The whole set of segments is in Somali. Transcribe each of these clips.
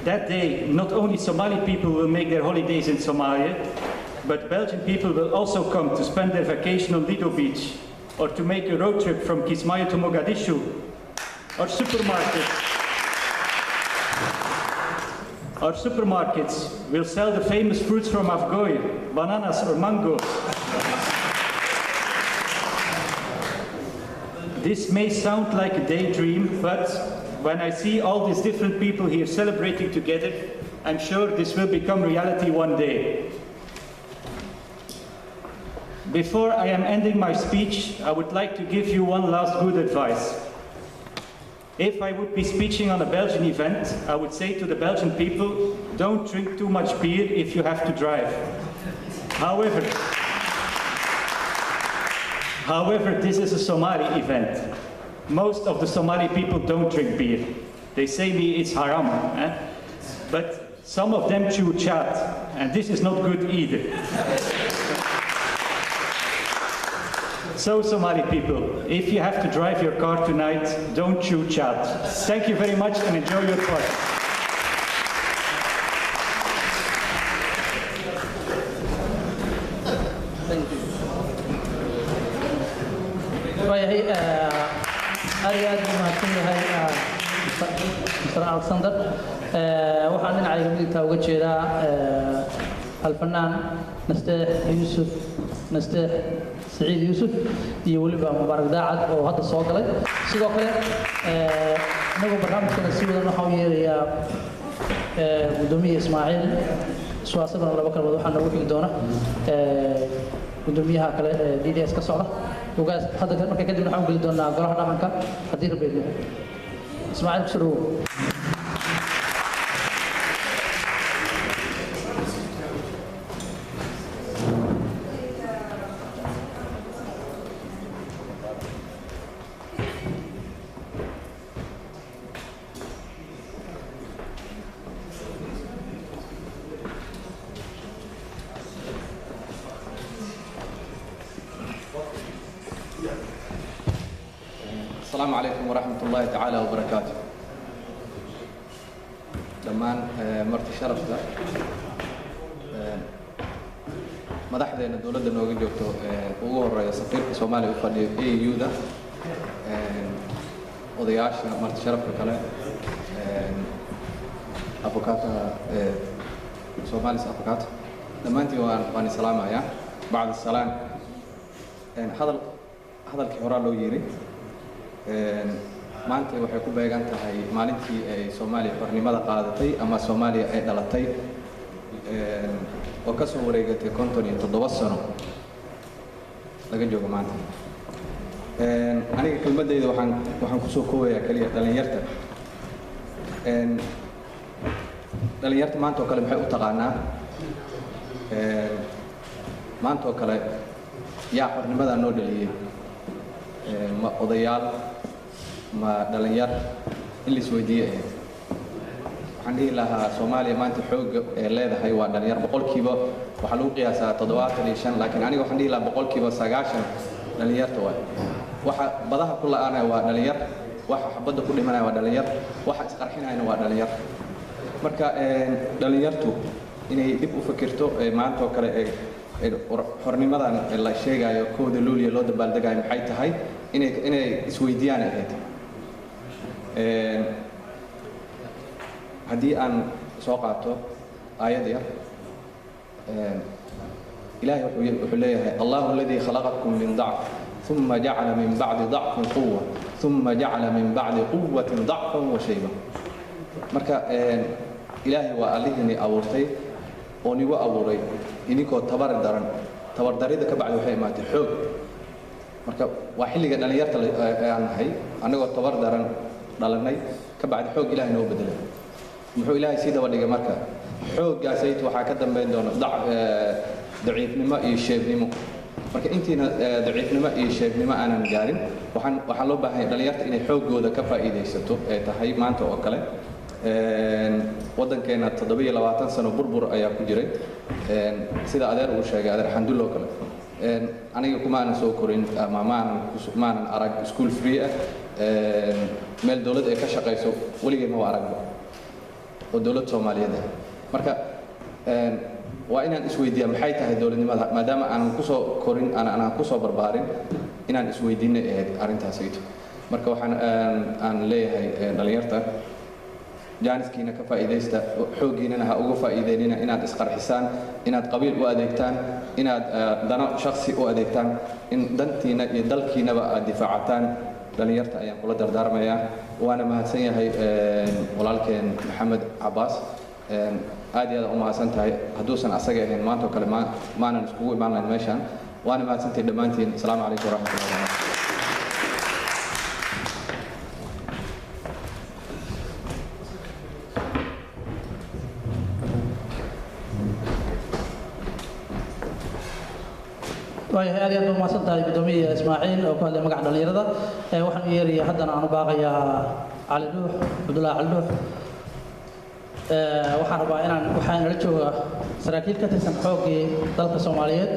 That day, not only Somali people will make their holidays in Somalia, but Belgian people will also come to spend their vacation on Lido Beach, or to make a road trip from Kismayo to Mogadishu, or Our supermarkets will sell the famous fruits from Afgoye, bananas or mangoes. This may sound like a daydream, but when I see all these different people here celebrating together, I'm sure this will become reality one day. Before I am ending my speech, I would like to give you one last good advice. If I would be speaking on a Belgian event, I would say to the Belgian people, don't drink too much beer if you have to drive. However, this is a Somali event. Most of the Somali people don't drink beer. They say me it's haram, but some of them chew chat, and this is not good either. So, Somali people, if you have to drive your car tonight, don't chew chat. Thank you very much and enjoy your party. Thank you. aad mahadsan yahay Mr. Alexander. waxaan dhinacayga midigta uga jeedaa alfanaan nasteex سعيد يوسف يولبا مبارك داعد oo hadda soo galay sidoo kale nagu barnaamijkan si wada waxa uu yeeyaa gudoomiye Ismaaciil su'aasada laba kalmood waxaan ugu xigi doona gudoomiyaha kale DDS ka socda ugaas hadda marka kadib waxaan geli doonaa golaha dhaqanka hadii rabbi Ismaaciil kusoo السلام عليكم ورحمة الله تعالى وبركاته. دمان مرت شرف ده مدحدنا الدولة النوغي جوتو وغور سفير الصومالي وفدي EU ده وضياش مرت شرف كله أفوكاتا الصومالي أفوكات دمان تي واني سلامة يا بعد السلام هذا الكهرباء لو يري maanta waxay ku beegan tahay maalintii ay Soomaaliya xornimada qaadatay ama Soomaaliya ay dhalatay oo ka soo wareegatay 57 sano laga joogo maanta aniga kelmadayda waxaan ku soo koobayaa kaliya dhalinyarta maanta oo kale maxay u taqaanaa maanta oo kale yaa xornimada noo dhaliyay ma odayaal ما دلنيار اللي سويدية عندي لها صوماليا ما أنت حوج لا هاي ودلنيار بقول كيبا وحلو قياسة تضوات ليشان لكن أنا عندي لها بقول كيبا سجاشن دلنيار توا بدها كل أنا ودلنيار حبض كل من أنا ودلنيار سقرحين أنا ودلنيار مركا دلنيار تو إني يبقوا فكرتو ما أنت وكلا حرني ماذا الله شيء جاي كود لولي لود بالد جاي محيط هاي إني سويديان هيك هدي أن سوقعته آية دي إلهي وحليه الله الذي خلقكم من ضعف ثم جعل من بعد ضعف قوة ثم جعل من بعد قوة ضعفا وشيبا مركا إلهي وأليهني أورتي ونيو أوري إنيكو تبردريدك بعد وحي مات الحوق مركا وحلي قد أنا يرتل عن هاي أنا قلت تبردرن dhalanay ka bacdi xoog ilaahay noo bedelay muxuu ilaahay sida wadhiga marka xoogga sayid waxa ka dambeyn doona daciifnimo iyo sheebnimo marka intiina daciifnimo iyo sheebnimo aanan gaarin waxaan loo baahan yahay dhalinyarta inay xoogooda ka faa'iideysato ee tahay maanta oo kale wadankeena 27 sano burbur ayaa ku jiray sida adeer uu sheegay adeer xandulo kale aniga kuma aan soo korin ama maanan arag school free meel dawlad ay ka shaqeyso waligeed ma aragba oo dowlad Soomaaliyeed marka waa inaan isweydiiyaa maxay tahay dowladnimada maadaama aan ku soo korin aan ku soo barbaarin inaan isweydiinay arintaasayto marka waxaan aan leeyahay dhalinyarta jaaniskiina ka faa'iideysta xoogiina ha uga faa'iideynina inaad isqarxisaan inaad qabiil u adeegtaan inaad dano shakhsi u adeegtaan in dantiina iyo dalkiinaba aad difaacataan dhalinyarta ayaan kula dardaarmayaa waana mahadsan yahay walaalkeen Maxamed Cabbaas aad iyo aad u mahadsan tahay hadduusan asaga ahayn maanta kale maanan iskugu imaan lahayn meeshaan waana mahadsantahay dhammaantiin asalaamu calaykum waraxmatullahi wabarakaatuh waayahay aad iyo aad u mahadsan tahay gudoomiye Ismaaciil oo ku hadlay magaca dhalinyarada waxaan u yeerayaa haddana aan u baaqayaa Cali Dhuux Cabdullaahi Cali Dhuux waxaan rabaa waxaan la joogaa saraakiil ka tirsan xoogii dalka Soomaaliyeed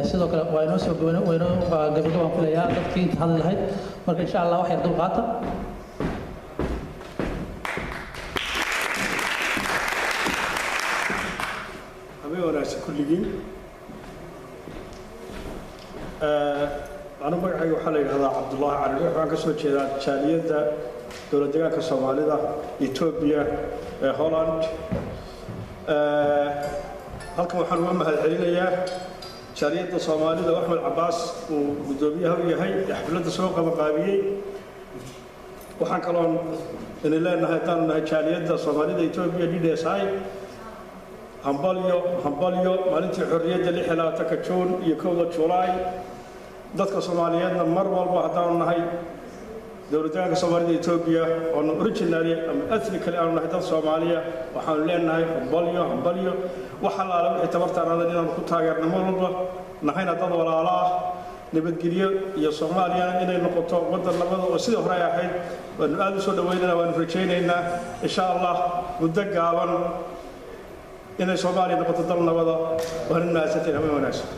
sidoo kale waa inoo soo gabagabaan filayaa dadkii inta hadli lahayd marka insha Allah wax yar dul qaata habeen wanaagsan kulligiin أنا magacayga waxaa la yiraahdaa Cabdullaahi Cali Dhuux waxaan ka soo jeedaa jaaliyadda dowlad deegaanka Soomaalida Ethiopia Holland halkan waxaan uga mahadcelinayaa jaaliyadda Soomaalida Axmed Cabbaas uu gudoomiyaha u yahay xafladda soo qabanqaabiyay waxaan kaloo in leenahay tan jaaliyadda Soomaalida Ethiopia DDSI hambalyo maalintii xorriyadda 16 Juun iyo 1 Juulaay dadka Soomaaliyeedna mar walba haddaan nahay dowladda Soomaalida Ethiopia oo originally ama ethnically aan nahay dad Soomaaliya waxaan leenahay hambalyo waxa la wixii tabartaanada inaan ku taageerno mar walba nahayna dad walaalo ah nabadgelyo iyo Soomaaliya inay noqoto wadan labada oo sidoo hore ahayd waan aad u soo dhaweynaynaa waan rajaynaynaa insha Allah muddo gaaban inay Soomaaliya noqoto dal nabada waan mahadsantahay wanaagsan